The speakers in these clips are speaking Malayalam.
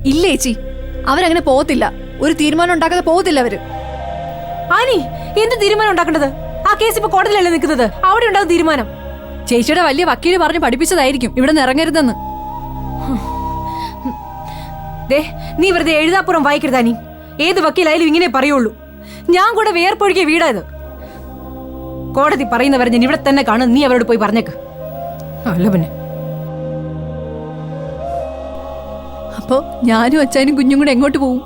ഇല്ല ചേച്ചി, അവരങ്ങനെ പോകത്തില്ല. ഒരു തീരുമാനം ഉണ്ടാക്കാതെ പോകത്തില്ല അവര്. ആനി, എന്ത് തീരുമാനം ഉണ്ടാക്കേണ്ടത്? ആ കേസ് ഇപ്പൊ കോടതിയിലല്ലേ നിൽക്കുന്നത്, അവിടെ ഉണ്ടാകും തീരുമാനം. ചേച്ചിയുടെ വലിയ വക്കീല് പറഞ്ഞ് പഠിപ്പിച്ചതായിരിക്കും ഇവിടെ നിന്ന് ഇറങ്ങരുതെന്ന്. ദേ, നീ വെറുതെ എഴുതാപ്പുറം വായിക്കരുതാനി. ഏത് വക്കീലായാലും ഇങ്ങനെ പറയുള്ളൂ. ഞാൻ കൂടെ വേർപ്പൊഴുകിയ വീടായത്. കോടതി പറയുന്നവരെ ഞാൻ ഇവിടെ തന്നെ കാണും. നീ അവരോട് പോയി പറഞ്ഞേക്ക്. അല്ല പിന്നെ അപ്പൊ ഞാനും അച്ഛനും കുഞ്ഞും കൂടെ എങ്ങോട്ട് പോവും?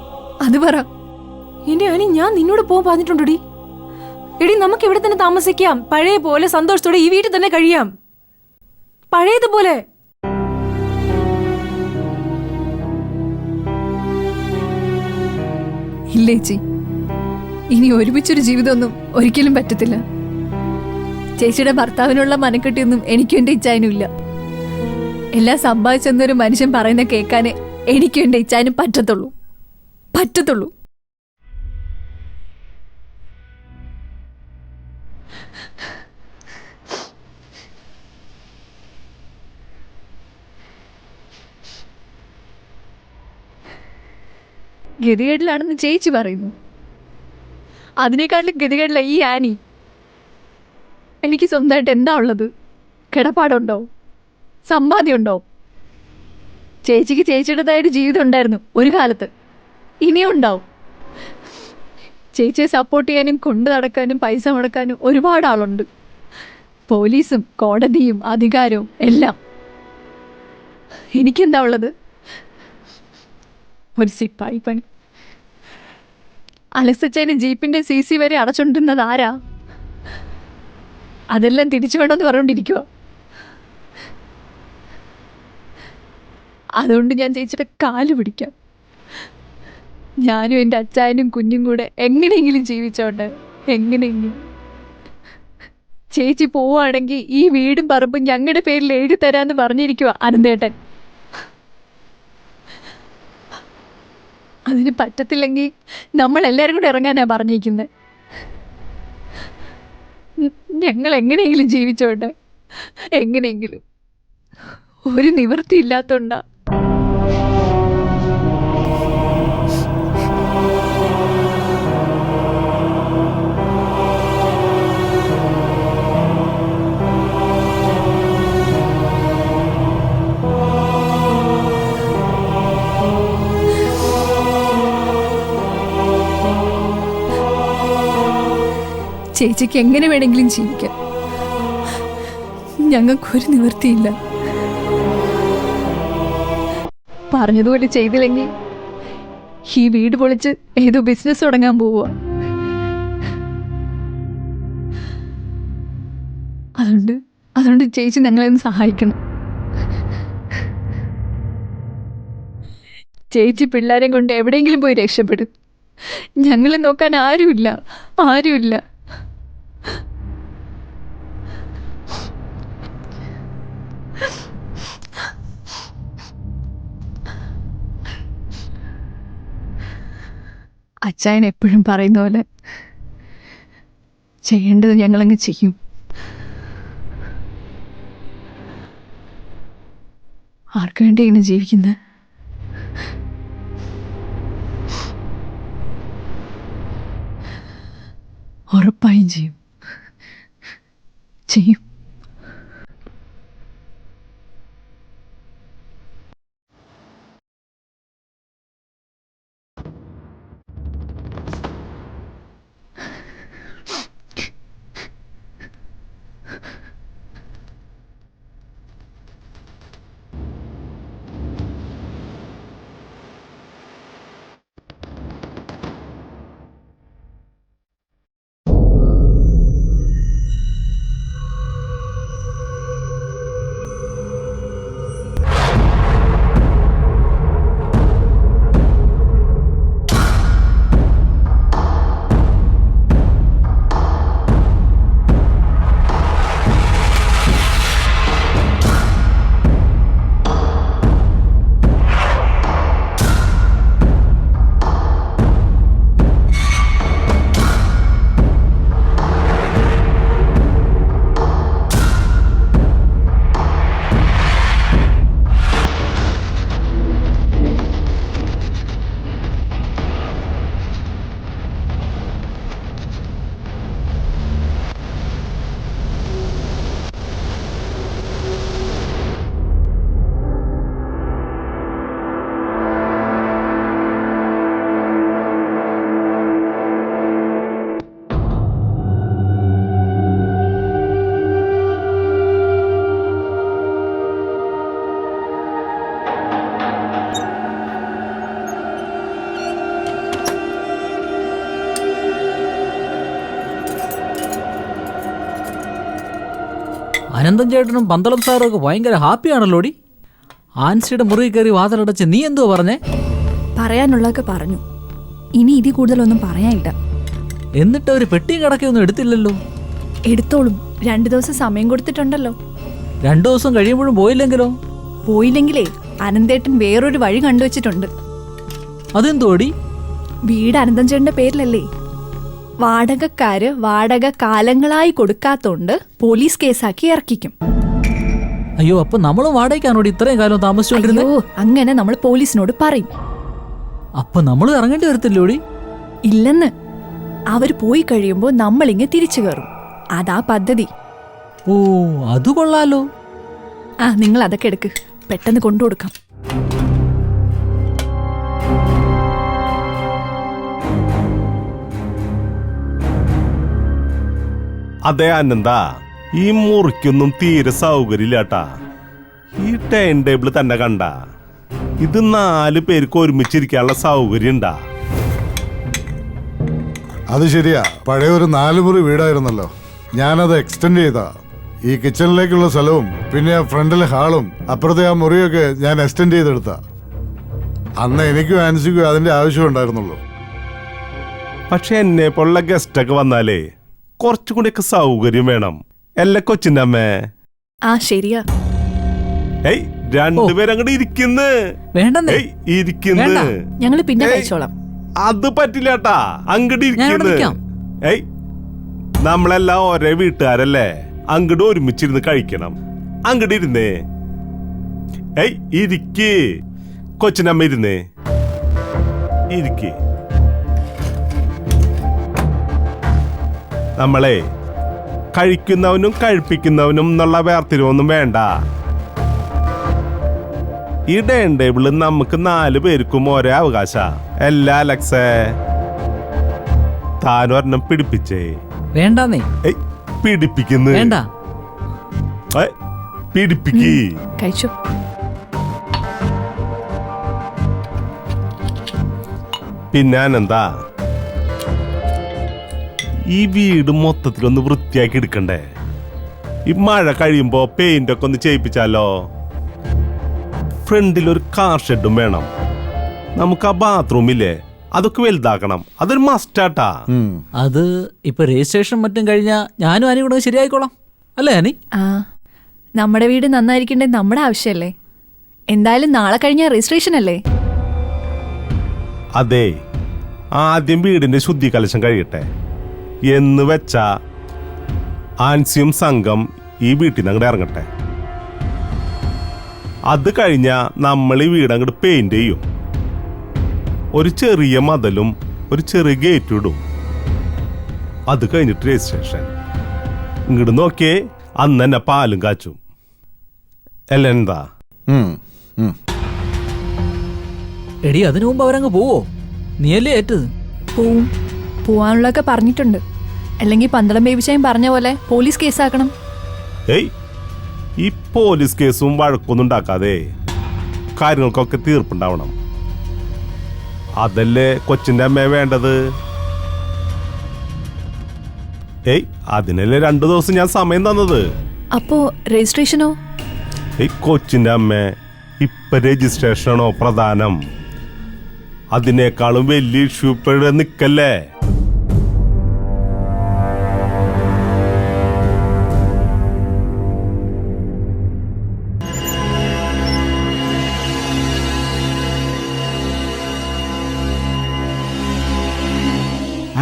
അത് പറ. എന്റെ ആനി, ഞാൻ നിന്നോട് പോകാൻ പറഞ്ഞിട്ടുണ്ടോടി? എടി, നമുക്ക് ഇവിടെ തന്നെ താമസിക്കാം. പഴയ പോലെ സന്തോഷത്തോടെ ഈ വീട്ടിൽ തന്നെ കഴിയാം, പഴയതുപോലെ. ഇല്ല ചേച്ചി, ഇനി ഒരുമിച്ചൊരു ജീവിതമൊന്നും ഒരിക്കലും പറ്റത്തില്ല. ചേച്ചിയുടെ ഭർത്താവിനുള്ള മനക്കെട്ടിയൊന്നും എനിക്കും എന്റെ ഇച്ഛാനും ഇല്ല. എല്ലാം സമ്പാദിച്ചെന്നൊരു മനുഷ്യൻ പറയുന്ന കേൾക്കാനേ എനിക്കും എന്റെ ഇച്ഛാനും പറ്റത്തുള്ളൂ. ഗതികേടിലാണെന്ന് ചേച്ചി പറയുന്നു. അതിനേക്കാട്ടിലും ഗതികേടില്ല ഈ ആനി. എനിക്ക് സ്വന്തമായിട്ട് എന്താ ഉള്ളത്? കിടപ്പാടുണ്ടോ? സമ്പാദ്യം ഉണ്ടോ? ചേച്ചിക്ക് ചേച്ചിയുടേതായൊരു ജീവിതം ഉണ്ടായിരുന്നു ഒരു കാലത്ത്, ഇനിയും ഉണ്ടാവും. ചേച്ചിയെ സപ്പോർട്ട് ചെയ്യാനും കൊണ്ടു നടക്കാനും പൈസ മുടക്കാനും ഒരുപാട് ആളുണ്ട്. പോലീസും കോടതിയും അധികാരവും എല്ലാം. എനിക്കെന്താ ഉള്ളത്? ഒരു സിപ്പായി പണി. അലസച്ചേനും ജീപ്പിന്റെ CC വരെ അടച്ചോണ്ടിരുന്നത് ആരാ? അതെല്ലാം തിരിച്ചു വേണമെന്ന് പറഞ്ഞുകൊണ്ടിരിക്കുക. അതുകൊണ്ട് ഞാൻ ചേച്ചിയുടെ കാല് പിടിക്കാം. ഞാനും എൻ്റെ അച്ചായനും കുഞ്ഞും കൂടെ എങ്ങനെയെങ്കിലും ജീവിച്ചോട്ടെ, എങ്ങനെയെങ്കിലും. ചേച്ചി പോവുകയാണെങ്കിൽ ഈ വീടും പറമ്പും ഞങ്ങളുടെ പേരിൽ എഴുതി തരാമെന്ന് പറഞ്ഞിരിക്കുക അനന്തേട്ടൻ. അതിന് പറ്റത്തില്ലെങ്കിൽ നമ്മൾ എല്ലാവരും കൂടെ ഇറങ്ങാനാ പറഞ്ഞിരിക്കുന്നത്. ഞങ്ങൾ എങ്ങനെയെങ്കിലും ജീവിച്ചോട്ടെ, എങ്ങനെയെങ്കിലും. ഒരു നിവൃത്തി ഇല്ലാത്തോണ്ടാ. ചേച്ചിക്ക് എങ്ങനെ വേണമെങ്കിലും ജീവിക്കാം. ഞങ്ങൾക്കൊരു നിവൃത്തിയില്ല. പറഞ്ഞതുപോലെ ചെയ്തില്ലെങ്കിൽ ഈ വീട് പൊളിച്ച് ഏതോ ബിസിനസ് തുടങ്ങാൻ പോവുക. അതുകൊണ്ട് ചേച്ചി ഞങ്ങളെ ഒന്ന് സഹായിക്കണം. ചേച്ചി പിള്ളേരെ കൊണ്ട് എവിടെയെങ്കിലും പോയി രക്ഷപ്പെടും. ഞങ്ങളെ നോക്കാൻ ആരുമില്ല. അച്ചായൻ എപ്പോഴും പറയുന്ന പോലെ ചെയ്യേണ്ടത് ഞങ്ങളങ്ങ് ചെയ്യും. ആർക്കു വേണ്ടി ഇങ്ങനെ ജീവിക്കുന്നത്? ഉറപ്പായും ചെയ്യും. അനന്തൻ ചേട്ടനും പന്തളം സാറും ഒക്കെ ഭയങ്കര ഹാപ്പിയാണല്ലോടി. ആൻസിയുടെ മുറി കയറി വാതിലടച്ച് നീ എന്തോ പറഞ്ഞേ? പറയാനുള്ളതൊക്കെ പറഞ്ഞു. ഇനി ഇതിൽ കൂടുതലൊന്നും പറയാനില്ല. എന്നിട്ട് അവര് പെട്ടിയും കടക്കൊന്നും എടുത്തില്ലല്ലോ. എടുത്തോളും. 2 ദിവസം സമയം കൊടുത്തിട്ടുണ്ടല്ലോ. 2 ദിവസം കഴിയുമ്പോഴും പോയില്ലെങ്കിലോ? പോയില്ലെങ്കിലേ അനന്തേട്ടൻ വേറൊരു വഴി കണ്ടുവച്ചിട്ടുണ്ട്. അതെന്തോടി? വീട് അനന്തൻ ചേട്ടന്റെ പേരിലല്ലേ. വാടകക്കാര് വാടക കാലങ്ങളായി കൊടുക്കാത്തോണ്ട് പോലീസ് കേസാക്കി ഇറക്കിക്കും. അയ്യോ, അപ്പൊ നമ്മളും വാടകയ്ക്കാണോടി ഇത്രയും കാലം താമസിച്ചോണ്ടിരുന്നത്? അയ്യോ, അങ്ങനെ നമ്മൾ പോലീസിനോട് പറയും. അപ്പൊ നമ്മൾ ഇറങ്ങേണ്ടി വരത്തില്ലോടി? ഇല്ലെന്ന്. അവര് പോയി കഴിയുമ്പോ നമ്മളിങ്ങ് തിരിച്ചു കയറും. അതാ പദ്ധതി. ഓ, അത് കൊള്ളാലോ. നിങ്ങൾ അതൊക്കെ എടുക്ക്, പെട്ടെന്ന് കൊണ്ടുകൊടുക്കാം. അതെ അനന്ത, ഈ മുറിക്കൊന്നും തീരെ സൗകര്യമില്ലാട്ടാ. ഈ ടൈം ടേബിൾ തന്നെ കണ്ട, ഇത് 4 പേർക്ക് ഒരുമിച്ചിരിക്കാനുള്ള സൗകര്യം ഉണ്ടാ? അത് ശരിയാ, പഴയ ഒരു 4 മുറി വീടായിരുന്നല്ലോ. ഞാനത് എക്സ്റ്റെൻഡ് ചെയ്താ. ഈ കിച്ചണിലേക്കുള്ള സ്ഥലവും പിന്നെ ഫ്രണ്ടിലെ ഹാളും അപ്പുറത്തെ ആ മുറിയൊക്കെ ഞാൻ എക്സ്റ്റെൻഡ് ചെയ്തെടുത്ത. അന്ന് എനിക്കും ആൻസിക്കും അതിന്റെ ആവശ്യം ഉണ്ടായിരുന്നുള്ളൂ. പക്ഷെ എന്നെ പോലുള്ള ഗസ്റ്റൊക്കെ വന്നാലേ കുറച്ചും കൂടിയൊക്കെ സൗകര്യം വേണം. അല്ല കൊച്ചിന്റെ അമ്മേ? ശരിയാ. ഏയ്, 2 പേരങ്ങോട്ട് ഇരിക്കുന്നു. വേണ്ടെന്നേ. ഇരിക്കുന്നു. ഞങ്ങള് പിന്നെ കഴിച്ചോളാം. അത് പറ്റില്ലാട്ടാ, അങ്ങോട്ട് ഇരിക്കുന്നു. ഏയ്, നമ്മളെല്ലാം ഒരേ വീട്ടുകാരല്ലേ, അങ്ങോട്ട് ഒരുമിച്ചിരുന്ന് കഴിക്കണം. അങ്ങോട്ട് ഇരുന്നേ. ഏയ്, ഇരിക്ക്. കൊച്ചിനമ്മ ഇരുന്നേ. ഇരിക്ക്. നമ്മളെ കഴിക്കുന്നവനും കഴിപ്പിക്കുന്നവനും എന്നുള്ള വേർതിരിവൊന്നും വേണ്ട. ഈ ഡൈനിങ് ടേബിള് നമുക്ക് 4 പേർക്കും ഒരേ അവകാശ. എല്ലാ അലക്സേ, താനൊരെണ്ണം പിടിപ്പിച്ചേ. വേണ്ടെന്നേ. പിടിപ്പിക്കുന്നു. വേണ്ട. പിടിപ്പിക്ക്. കഴിച്ചു. പിന്നെ അനന്താ, ഈ വീട് മൊത്തത്തിലൊന്ന് വൃത്തിയാക്കി എടുക്കണ്ടേ? ഈ മഴ കഴിയുമ്പോ പെയിന്റ് ഒക്കെ ഒന്ന് ചെയ്യിപ്പിച്ചാലോ? ഫ്രണ്ടിൽ ഒരു കാർ ഷെഡും വേണം. നമുക്ക് ആ ബാത്റൂമില്ലേ, അതൊക്കെ വലുതാക്കണം. അതൊരു മസ്റ്റാട്ടാ. അത് ഇപ്പൊ രജിസ്ട്രേഷൻ മറ്റും കഴിഞ്ഞാ ഞാനും ആനി കൂടെ ശരിയായിക്കോളാം, അല്ലേ ആനി? നമ്മുടെ വീട് നന്നായിരിക്കണ്ടേ നമ്മുടെ ആവശ്യമല്ലേ. എന്തായാലും നാളെ കഴിഞ്ഞ രജിസ്ട്രേഷൻ അല്ലേ. അതെ, ആദ്യം വീടിന്റെ ശുദ്ധി കലശം കഴിയട്ടെ എന്ന് വെച്ചാ ആൻസിയും സംഘം ഈ വീട്ടിൽ നിന്ന് അങ്ങോട്ട് ഇറങ്ങട്ടെ. അത് കഴിഞ്ഞാ നമ്മൾ ഈ വീട് അങ്ങോട്ട് പെയിന്റ് ചെയ്യും. ഒരു ചെറിയ മതിലും ഒരു ചെറിയ ഗേറ്റും ഇടും. അത് കഴിഞ്ഞിട്ട് രജിസ്ട്രേഷൻ. ഇങ്ങോട്ട് നോക്കിയേ, അന്ന് തന്നെ പാലും കാച്ചും. അല്ല എന്താ? എടി, അതിനു മുമ്പ് അവരങ്ങ് പോവോ? നീയല്ലേ ഏറ്റത്? പോവാനുള്ളതൊക്കെ പറഞ്ഞിട്ടുണ്ട്. അല്ലെങ്കിൽ പന്തളം ബേബിച്ചായും പറഞ്ഞ പോലെ പോലീസ് കേസാക്കണം. ഏയ്, ഈ പോലീസ് കേസും വഴക്കൊന്നും ഉണ്ടാക്കാതെ കാര്യങ്ങൾക്കൊക്കെ തീർപ്പുണ്ടാവണം. അതല്ലേ കൊച്ചിന്റെ അമ്മയെ വേണ്ടത്. ഏയ്, അതിനല്ലേ 2 ദിവസം ഞാൻ സമയം തന്നത്. അപ്പോ രജിസ്ട്രേഷനോ? ഏയ് കൊച്ചിന്റെ അമ്മ, ഇപ്പൊ രജിസ്ട്രേഷനാണോ പ്രധാനം? അതിനേക്കാളും വലിയ ഇഷ്യൂ ഇപ്പോഴേ നിക്കല്ലേ.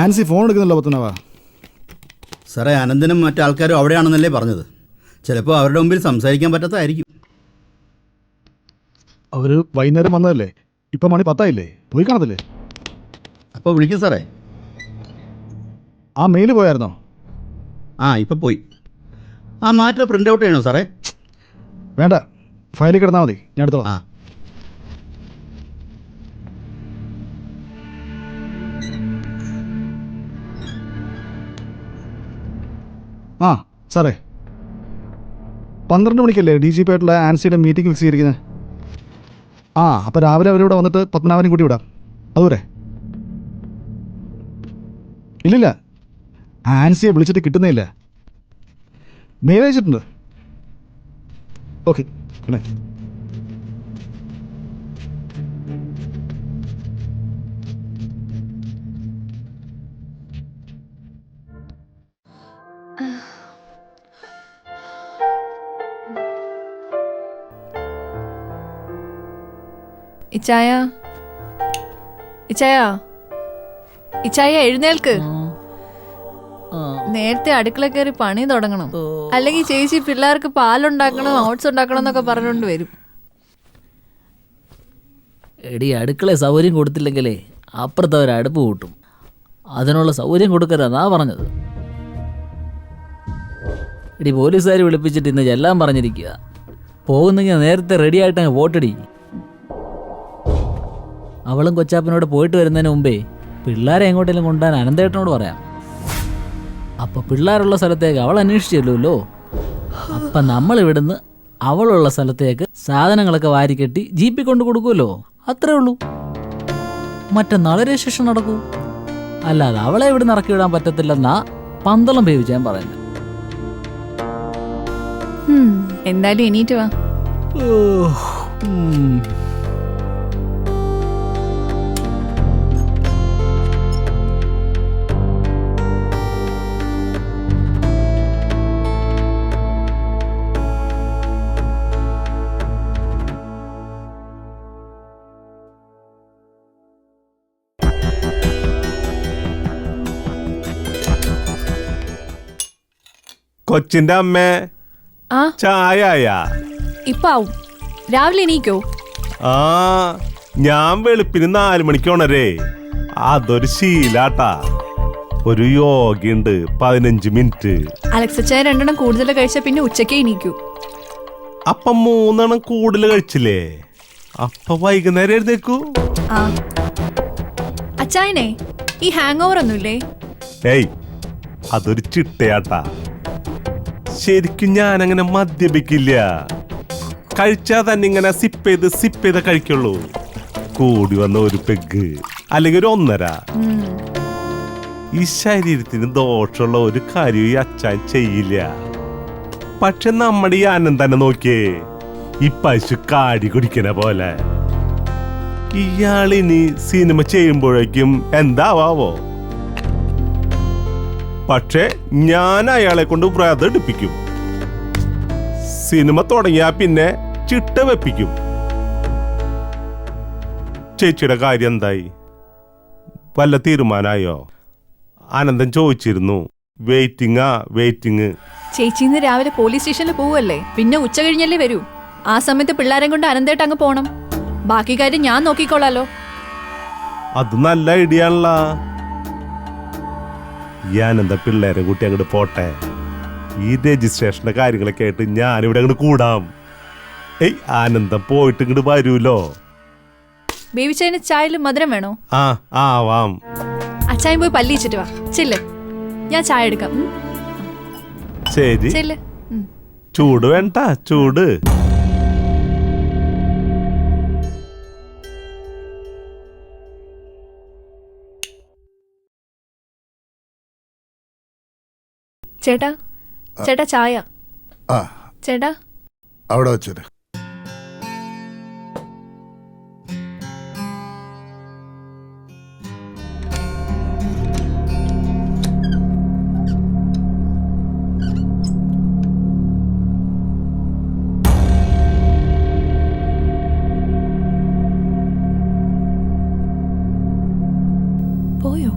ആൻസി ഫോൺ എടുക്കുന്നില്ല പത്തുനവ. സാറേ, അനന്തനും മറ്റാൾക്കാരും അവിടെയാണെന്നല്ലേ പറഞ്ഞത്. ചിലപ്പോൾ അവരുടെ മുമ്പിൽ സംസാരിക്കാൻ പറ്റാത്തതായിരിക്കും. അവർ വൈകുന്നേരം വന്നതല്ലേ, ഇപ്പം മണി 10 പോയി കാണത്തില്ലേ? അപ്പോൾ വിളിക്കും സാറേ. ആ മെയിൽ പോയായിരുന്നോ? ഇപ്പം പോയി. മാറ്റം പ്രിൻ്റ് ഔട്ട് ചെയ്യണോ സാറേ? വേണ്ട, ഫയലിൽ കിടന്നാൽ മതി, ഞാൻ എടുത്തോളാം. സാറേ, 12 മണിക്കല്ലേ DGP ആയിട്ടുള്ള ആൻസിയുടെ മീറ്റിംഗ് ഫിക്സ് ചെയ്തിരിക്കുന്നത്? അപ്പോൾ രാവിലെ അവരിവിടെ വന്നിട്ട് പത്മനാഭനും കൂട്ടി വിടാം. അതുവരെ ഇല്ലില്ല, ആൻസിയെ വിളിച്ചിട്ട് കിട്ടുന്നില്ല. മെയിൽ അയച്ചിട്ടുണ്ട്. Okay good night. ഇച്ചായ, ഇച്ചായ, ഇച്ചായ എഴുന്നേൽക്ക്. നേരത്തെ അടുക്കള കയറി പണി തുടങ്ങണം, അല്ലെങ്കിൽ ചേച്ചി പിള്ളേർക്ക് പാലുണ്ടാക്കണം, ഓട്സ് ഉണ്ടാക്കണം എന്നൊക്കെ പറഞ്ഞുകൊണ്ട് വരും. എടി, അടുക്കള സൗകര്യം കൊടുത്തില്ലെങ്കിലേ അപ്പുറത്ത് അവർ അടുപ്പ് കൂട്ടും. അതിനുള്ള സൗകര്യം കൊടുക്കരുതെന്നാ പറഞ്ഞത്. എടി, പോലീസുകാർ വിളിപ്പിച്ചിട്ട് ഇന്ന് എല്ലാം പറഞ്ഞിരിക്കുക. പോകുന്നെങ്കിൽ നേരത്തെ റെഡി ആയിട്ട് അങ്ങ് പോട്ടടി. അവളും കൊച്ചാപ്പനോട് പോയിട്ട് വരുന്നതിന് മുമ്പേ പിള്ളേരെ എങ്ങോട്ടെങ്കിലും കൊണ്ടുപോകാൻ അനന്തേട്ടനോട് പറയാം. അപ്പം പിള്ളേരുള്ള സ്ഥലത്തേക്ക് അവൾ അന്വേഷിച്ചല്ലോ. അപ്പം നമ്മൾ ഇവിടുന്ന് അവളുള്ള സ്ഥലത്തേക്ക് സാധനങ്ങളൊക്കെ വാരിക്കെട്ടി ജീപ്പിൽ കൊണ്ട് കൊടുക്കുമല്ലോ. അത്രേ ഉള്ളൂ. മറ്റന്നാൾ രജിസ്ട്രേഷൻ നടക്കൂ. അല്ലാതെ അവളെ ഇവിടുന്ന് ഇറക്കി വിടാൻ പറ്റത്തില്ലെന്നാ പന്തളം വേവിച്ചാൻ പറയുന്നത്. എന്തായാലും എണീറ്റ് വാ. കൊച്ചിന്റെ അമ്മേ, ആ ചായ. ഇപ്പൊ ആവും. രാവിലെ എണീക്കോ? ആ, ഞാൻ വെളുപ്പിന് 4 മണിക്ക് ഉണരേ. അതൊരു ശീലാട്ടാ. ഒരു യോഗയുണ്ട് 15 മിനിറ്റ്. അലക്സച്ചായ 2 എണ്ണം കൂടുതൽ കഴിച്ചാൽ പിന്നെ ഉച്ചക്കേ എണീക്കൂ. അപ്പം 3 എണ്ണം കൂടുതൽ കഴിച്ചില്ലേ? അപ്പൊ വൈകുന്നേരം എഴുന്നേക്കൂ. ആ അച്ചായനെ, ഈ ഹാങ് ഓവർ ഒന്നുമില്ലേ? ഏയ്, അതൊരു ചിട്ടയാട്ടാ. ശരിക്കും ഞാനങ്ങനെ മദ്യപിക്കില്ല. കഴിച്ചാ തന്നെ ഇങ്ങനെ സിപ്പ് ചെയ്ത് കഴിക്കുള്ളൂ. കൂടി വന്ന ഒരു പെഗ് അല്ലെങ്കിൽ ഒരു 1.5. ഈ ശരീരത്തിന് ദോഷമുള്ള ഒരു കാര്യം ഈ അച്ചാൻ ചെയ്യില്ല. പക്ഷെ നമ്മുടെ ഈ ആനന്ദനെ നോക്കിയേ, ഈ പശു കാടി കുടിക്കണ പോലെ. ഇയാളിനി സിനിമ ചെയ്യുമ്പോഴേക്കും എന്താവാവോ? പക്ഷെ ഞാൻ അയാളെ കൊണ്ട് വ്രതം എടുപ്പിക്കും. സിനിമ തുടങ്ങിയാ പിന്നെ ചിട്ട വെപ്പിക്കും. ചേച്ചിയുടെ കാര്യം എന്തായി? വല്ല തീരുമാനമായോ? ആനന്ദൻ ചോദിച്ചിരുന്നു. വെയിറ്റിംഗ്. ചേച്ചി ഇന്ന് രാവിലെ പോലീസ് സ്റ്റേഷനിൽ പോവല്ലേ, പിന്നെ ഉച്ച കഴിഞ്ഞല്ലേ വരൂ. ആ സമയത്ത് പിള്ളേരെ കൊണ്ട് അനന്തേട്ട് അങ്ങ് പോണം. ബാക്കി കാര്യം ഞാൻ നോക്കിക്കോളാലോ. അത് നല്ല ഐഡിയ ആണല്ലോ. ഈ ആനന്ദ പിള്ളേരെ കൂട്ടി അങ്ങോട്ട് പോട്ടെ. ഈ രജിസ്ട്രേഷന്റെ കാര്യങ്ങളൊക്കെ ആയിട്ട് ഞാനിവിടെ അങ്ങോട്ട് കൂടാം. ഏയ്, ആനന്ദം പോയിട്ട് ഇങ്ങോട്ട് വരൂലോ. ബേബിച്ചായന് ചായയിൽ മധുരം വേണോ? ആവാം. അച്ചായൻ പോയി പല്ലിച്ചിട്ട് വാ. ചെല്ല്, ഞാൻ ചായ എടുക്കാം. ശരി. ചെല്ല്. ചൂട് വേണ്ട, ചൂട്. ചേട്ടാ, ചായ. ആ, ചേട്ടാ, അവിടെ വെച്ചേര്. പോയോ?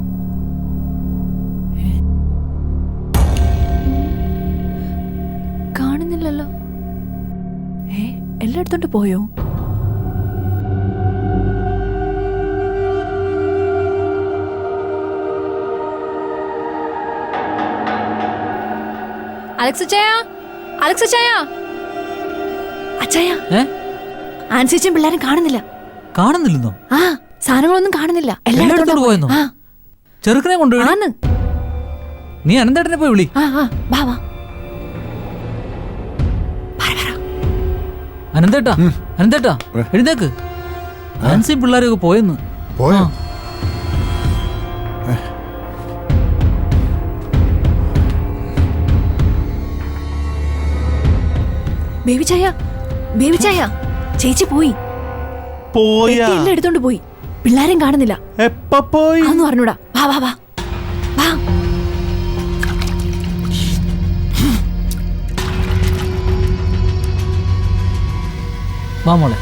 കാണുന്നില്ലല്ലോ. എല്ലായിടത്തോട്ട് പോയോ? അലക്സച്ചായ, അച്ചായ, ആൻസിച്ചും പിള്ളേരും കാണുന്നില്ല. കാണുന്നില്ലെന്നോ? ആ, സാധനങ്ങളൊന്നും കാണുന്നില്ല. എല്ലായിടത്തോട്ട് പോയെന്നോ? ചെറുക്കനെ കൊണ്ടുപോയി. ആന്ന്. നീ അനന്തേട്ടനെ പോയി വിളി. വാ. അനന്തേട്ടാ, എഴുന്നേക്ക്. ആൻസിയും പിള്ളേരൊക്കെ പോയെന്ന്. പോയോ? ബേബി ചായ, ബേബിച്ചായ ചേച്ചി പോയി. പോയാ? എല്ലാം എടുത്തോണ്ട് പോയി. പിള്ളാരും കാണുന്നില്ല. എപ്പ പോയി? അതൊന്നും അറിഞ്ഞൂടാ. വാ വാ വാ വാ. വാ മോളെ.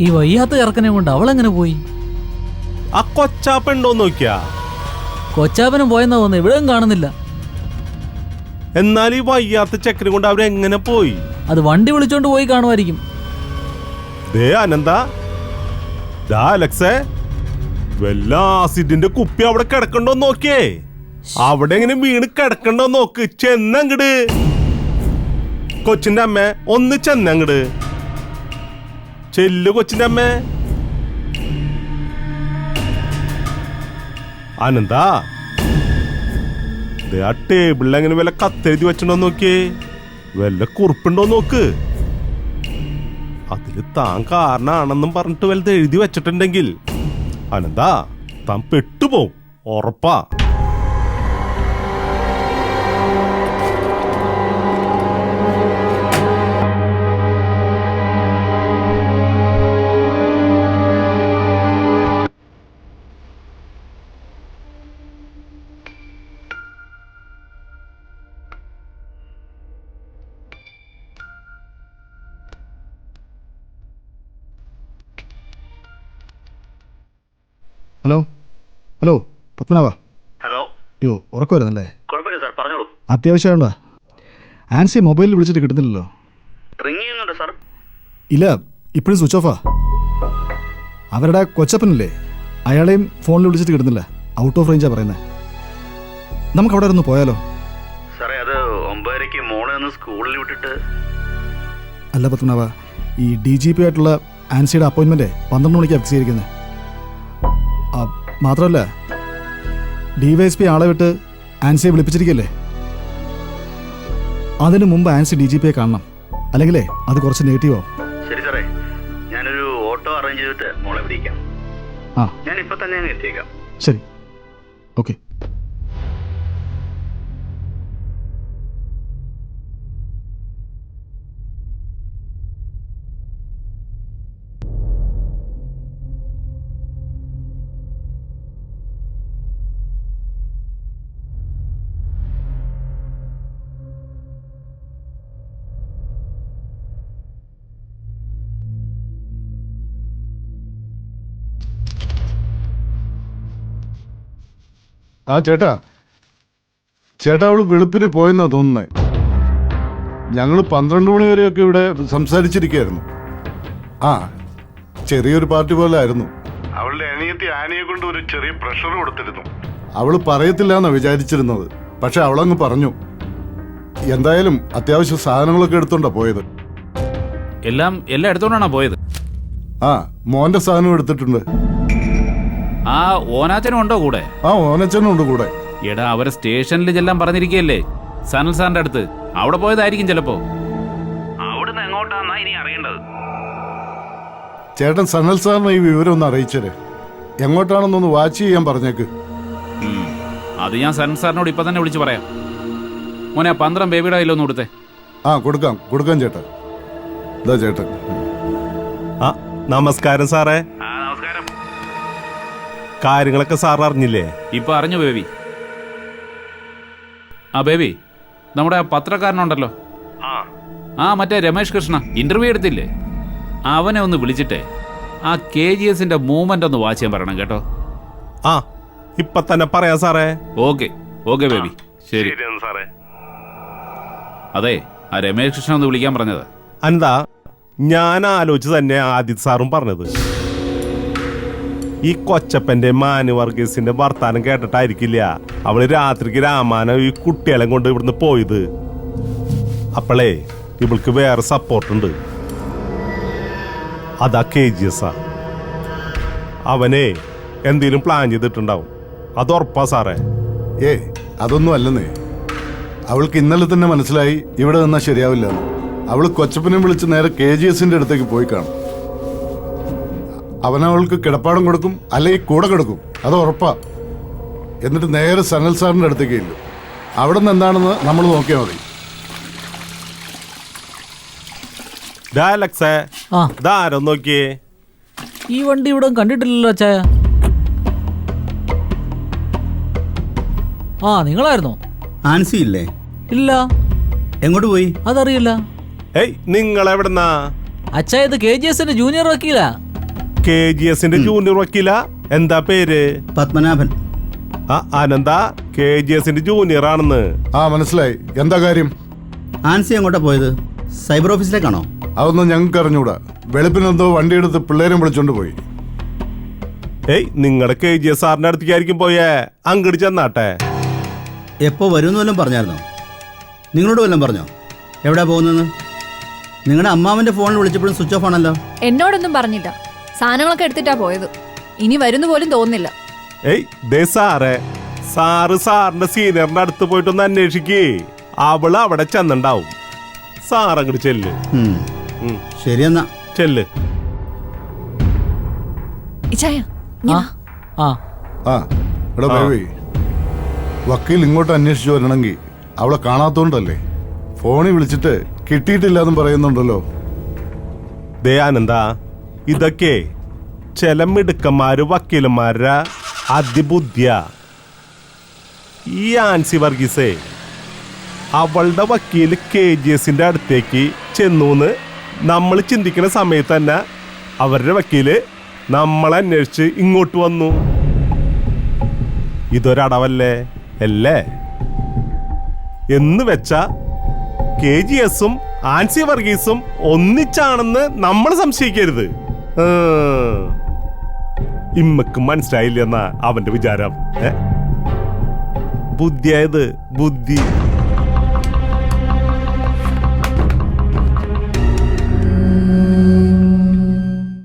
ഈ വയ്യാത്ത ചെറുക്കനെ കൊണ്ട് അവളെങ്ങനെ പോയി? ആ കൊച്ചാപ്പുണ്ടോന്ന് നോക്കിയാ? കൊച്ചാപ്പനും പോയെന്നാ തോന്നുന്നു, ഇവിടെയും കാണുന്നില്ല. എന്നാൽ ഈ വയ്യാത്ത ചെക്കനെ കൊണ്ട് അവരെങ്ങനെ പോയി? അത് വണ്ടി വിളിച്ചോണ്ട് പോയി കാണുമായിരിക്കും. ദേ അനന്ത, ദാ അലക്സേ, വല്ല ആസിഡിന്റെ കുപ്പി അവിടെ കിടക്കണ്ടോ നോക്കിയേ. അവിടെ എങ്ങനെ വീണ് കിടക്കണ്ടോ നോക്ക്. ചെന്നങ്ങട്. കൊച്ചിന്റെ അമ്മ ഒന്ന് ചെന്നങ്ങട്. ചെല്ലു കൊച്ചിന്റെ അമ്മ. അനന്താ, ആ ടേബിളിൽ എങ്ങനെ വല്ല കത്തെഴുതി വെച്ചിട്ടുണ്ടോ നോക്കിയേ. വല്ല കുറിപ്പുണ്ടോ നോക്ക്. അതില് താൻ കാരണാണെന്നും പറഞ്ഞിട്ട് വലുത് എഴുതി വെച്ചിട്ടുണ്ടെങ്കിൽ അനന്താ, താൻ പെട്ടുപോവും, ഉറപ്പാ. Hello hello Padmanabha. ഹലോ. അയ്യോ ഉറക്കം വരുന്നല്ലേ? കുഴപ്പമില്ല സാർ, പറഞ്ഞോളൂ. അത്യാവശ്യമുണ്ടോ? ആൻസി മൊബൈലിൽ വിളിച്ചിട്ട് കിട്ടുന്നില്ലല്ലോ. റിങ് ചെയ്യുന്നുണ്ട് സാർ. ഇല്ല, ഇപ്പോഴും സ്വിച്ച് ഓഫാ. അവരുടെ കൊച്ചപ്പനില്ലേ, അയാളെയും ഫോണിൽ വിളിച്ചിട്ട് കിട്ടുന്നില്ല. ഔട്ട് ഓഫ് റേഞ്ചാണ് പറയുന്നത്. നമുക്ക് അവിടെ ഒന്ന് പോയാലോ? സാറേ, അത് 9:30 മോളെ ഒന്ന് സ്കൂളിൽ വിട്ടിട്ട്. അല്ല പത്മനാഭ, ഈ DGP ആയിട്ടുള്ള ആൻസിയുടെ അപ്പോയിൻമെൻറ്റ് 12 മണിക്കാണ് ഫിക്സ് ചെയ്തിരിക്കുന്നത്. മാത്രമല്ല DYSP ആളെ വിട്ട് ആൻസിയെ വിളിപ്പിച്ചിരിക്കല്ലേ. അതിനു മുമ്പ് ആൻസി DGPയെ കാണണം, അല്ലെങ്കിലേ അത് കുറച്ച് നെഗറ്റീവ് ആവും. ശരി സാറേ, ഞാനൊരു ഓട്ടോ അറേഞ്ച് ചെയ്തിട്ട് മോളെ വിളിക്കാം. ആ ഞാൻ ഇപ്പൊ തന്നെ അങ്ങ് എത്തിയേക്കാം. ശരി, ഓക്കെ. ആ ചേട്ടാ, അവള് വെളുപ്പിന് പോയെന്നാ തോന്നുന്നേ. ഞങ്ങൾ 12 മണി വരെയൊക്കെ ഇവിടെ സംസാരിച്ചിരിക്കുകയായിരുന്നു. ആ, ചെറിയൊരു പാർട്ടി പോലെ ആയിരുന്നു. അവളുടെ അനിയത്തി ആനയെ കൊണ്ട് ഒരു ചെറിയ പ്രഷർ കൊടുത്തിരുന്നു. അവള് പറയത്തില്ല എന്നാ വിചാരിച്ചിരുന്നത്, പക്ഷെ അവളങ്ങ് പറഞ്ഞു. എന്തായാലും അത്യാവശ്യം സാധനങ്ങളൊക്കെ എടുത്തോണ്ടാ പോയത്. എല്ലാം എടുത്തോണ്ടാണോ പോയത്? ആ, മോന്റെ സാധനം എടുത്തിട്ടുണ്ട്. ആ ഓനാച്ചനും ഉണ്ടോ കൂടെ? ആ, ഓനച്ചനും ഉണ്ട് കൂടെ. എടാ, അവരെ സ്റ്റേഷനിൽ ചെല്ലാൻ പറഞ്ഞിരിക്കുകയല്ലേ സനൽ സാറിന്റെ അടുത്ത്. അവിടെ പോയതായിരിക്കും ചിലപ്പോ. അവിടുന്ന് എങ്ങോട്ടാന്നാ ഇനി അറിയേണ്ടത്. ചേട്ടൻ സനൽ സാറിന് ഈ വിവരം ഒന്ന് അറിയിച്ചേ. എങ്ങോട്ടാണെന്നൊന്ന് വാച്ച് ചെയ്യാൻ പറഞ്ഞേക്ക്. അത് ഞാൻ സനൽ സാറിനോട് ഇപ്പൊ തന്നെ വിളിച്ചു പറയാം. മോനെ, 12 ബേബിയുടെ കയ്യിലൊന്ന് കൊടുത്തേ. ആ, കൊടുക്കാം ചേട്ടൻ. ഇതാ ചേട്ടൻ. ആ, നമസ്കാരം സാറേ. നമസ്കാരം. കാര്യങ്ങളൊക്കെ സാർ അറിഞ്ഞില്ലേ? ഇപ്പൊ അറിഞ്ഞു ബേബി. ആ ബേബി, നമ്മുടെ പത്രക്കാരനുണ്ടല്ലോ, മറ്റേ രമേഷ് കൃഷ്ണ, ഇന്റർവ്യൂ എടുത്തില്ലേ? അവനെ ഒന്ന് വിളിച്ചിട്ടേ ആ KGSന്റെ മൂവ്മെന്റ് ഒന്ന് വാച്ച് ചെയ്യാൻ പറയണം കേട്ടോ. ആ, ഇപ്പൊ തന്നെ പറയാം സാറേ. ഓക്കെ ബേബി, ശരി സാറേ. അതെ, ആ രമേഷ് കൃഷ്ണ ഒന്ന് വിളിക്കാൻ പറഞ്ഞത്. എന്താ, ഞാൻ ആലോചിച്ച് തന്നെ ആദിത്യ സാറും പറഞ്ഞത്. ഈ കൊച്ചപ്പന്റെ മാനു വർഗീസിന്റെ വർത്താനം കേട്ടിട്ടായിരിക്കില്ല അവള് രാത്രിക്ക് രാമാനം ഈ കുട്ടികളെ കൊണ്ട് ഇവിടുന്ന് പോയത്. അപ്പോളേ ഇവൾക്ക് വേറെ സപ്പോർട്ടുണ്ട്. അതാ KGS. അവനെ എന്തെങ്കിലും പ്ലാൻ ചെയ്തിട്ടുണ്ടാവും, അത് ഉറപ്പാ സാറേ. അതൊന്നും അല്ലെന്നേ. അവൾക്ക് ഇന്നലെ തന്നെ മനസ്സിലായി ഇവിടെ നിന്നാ ശരിയാവില്ല. അവള് കൊച്ചപ്പനെ വിളിച്ച് നേരെ KGSന്റെ അടുത്തേക്ക് പോയി കാണും. അവനവൾക്ക് കിടപ്പാടം കൊടുക്കും, അല്ലെങ്കിൽ കൂടെ കിടക്കും, അത് ഉറപ്പാ. എന്നിട്ട് നേരെ സനൽ സാറിന്റെ അടുത്തേക്ക് ഇല്ലു. അവിടെ നിന്ന് എന്താണെന്ന് നമ്മൾ നോക്കിയാൽ മതി. അലക്സേ ആ ഇതാരോ നോക്കിയേ. ഈ വണ്ടി ഇവിടെ കണ്ടിട്ടില്ലല്ലോ അച്ചായ. ആ നിങ്ങളായിരുന്നോ? ആൻസി ഇല്ലേ? ഇല്ല. എങ്ങോട്ട് പോയി? അതറിയില്ല. ഏയ് നിങ്ങൾ എവിടെന്നാ? അച്ചായ ഇത് KGSന്റെ ജൂനിയർ വക്കീലാ. KGSന്റെ ജൂനിയർ വക്കീല. എന്താ പേര്? പത്മനാഭൻ. ആ അനന്ത KGSന്റെ ജൂനിയർ ആണെന്ന്. ആ മനസ്സിലായി. എന്താ കാര്യം? ആൻസി എങ്ങോട്ടാ പോയത്? സൈബർ ഓഫീസിലേക്കാണോ? അതൊന്നും ഞങ്ങൾക്ക് അറിഞ്ഞൂടാ. വെളുപ്പിനെന്തോ വണ്ടി എടുത്ത് പിള്ളേരും വിളിച്ചോണ്ട് പോയി. ഏയ് നിങ്ങളുടെ KGS സാറിന്റെ അടുത്തേക്കായിരിക്കും പോയേ. അങ്ങോട്ട് ചെന്നാട്ടെ. എപ്പോ വരുമെന്ന് വല്ലതും പറഞ്ഞായിരുന്നോ? നിങ്ങളോട് വല്ലതും പറഞ്ഞോ എവിടെയാ പോകുന്നതെന്ന്? നിങ്ങളുടെ അമ്മാവന്റെ ഫോണിൽ വിളിച്ചപ്പോഴും സ്വിച്ച് ഓഫ് ആണല്ലോ. എന്നോടൊന്നും പറഞ്ഞില്ല. സാധനങ്ങളൊക്കെ എടുത്തിട്ടാ പോയത്. ഇനി വരുന്നു പോലും തോന്നുന്നില്ല. ഏയ് ദേ സാറേ, സാറിന്റെ സീനിയറിന്റെ അടുത്ത് പോയിട്ടൊന്ന് അന്വേഷിക്കേ. അവള് അവിടെ ചെന്നുണ്ടാവും. സാർ അങ്ങോട്ട് ചെല്ല്. ശരിയെന്നാ ചെല്ല്. ഇച്ചായ ആ ആ ആ എടാ ബേബി, വക്കീൽ ഇങ്ങോട്ട് അന്വേഷിച്ചു വരണമെങ്കിൽ അവളെ കാണാത്തോണ്ടല്ലേ? ഫോണിൽ വിളിച്ചിട്ട് കിട്ടിയിട്ടില്ലെന്നും പറയുന്നുണ്ടല്ലോ. ദേ ആനന്ദ, ഇതൊക്കെ ചില മിടുക്കന്മാര് വക്കീലന്മാരുടെ അതിബുദ്ധിയ. ഈ ആൻസി വർഗീസേ അവളുടെ വക്കീല് KGSന്റെ അടുത്തേക്ക് ചെന്നൂന്ന് നമ്മൾ ചിന്തിക്കുന്ന സമയത്ത് തന്നെ അവരുടെ വക്കീല് നമ്മളെ അന്വേഷിച്ച് ഇങ്ങോട്ട് വന്നു. ഇതൊരടവല്ലേ അല്ലേ? എന്ന് വെച്ച KGSും ആൻസി വർഗീസും ഒന്നിച്ചാണെന്ന് നമ്മൾ സംശയിക്കരുത്. ഇമ്മക്ക് മനസ്സിലായില്ലെന്നാ അവന്റെ വിചാരം. ബുദ്ധിയായത് ബുദ്ധി.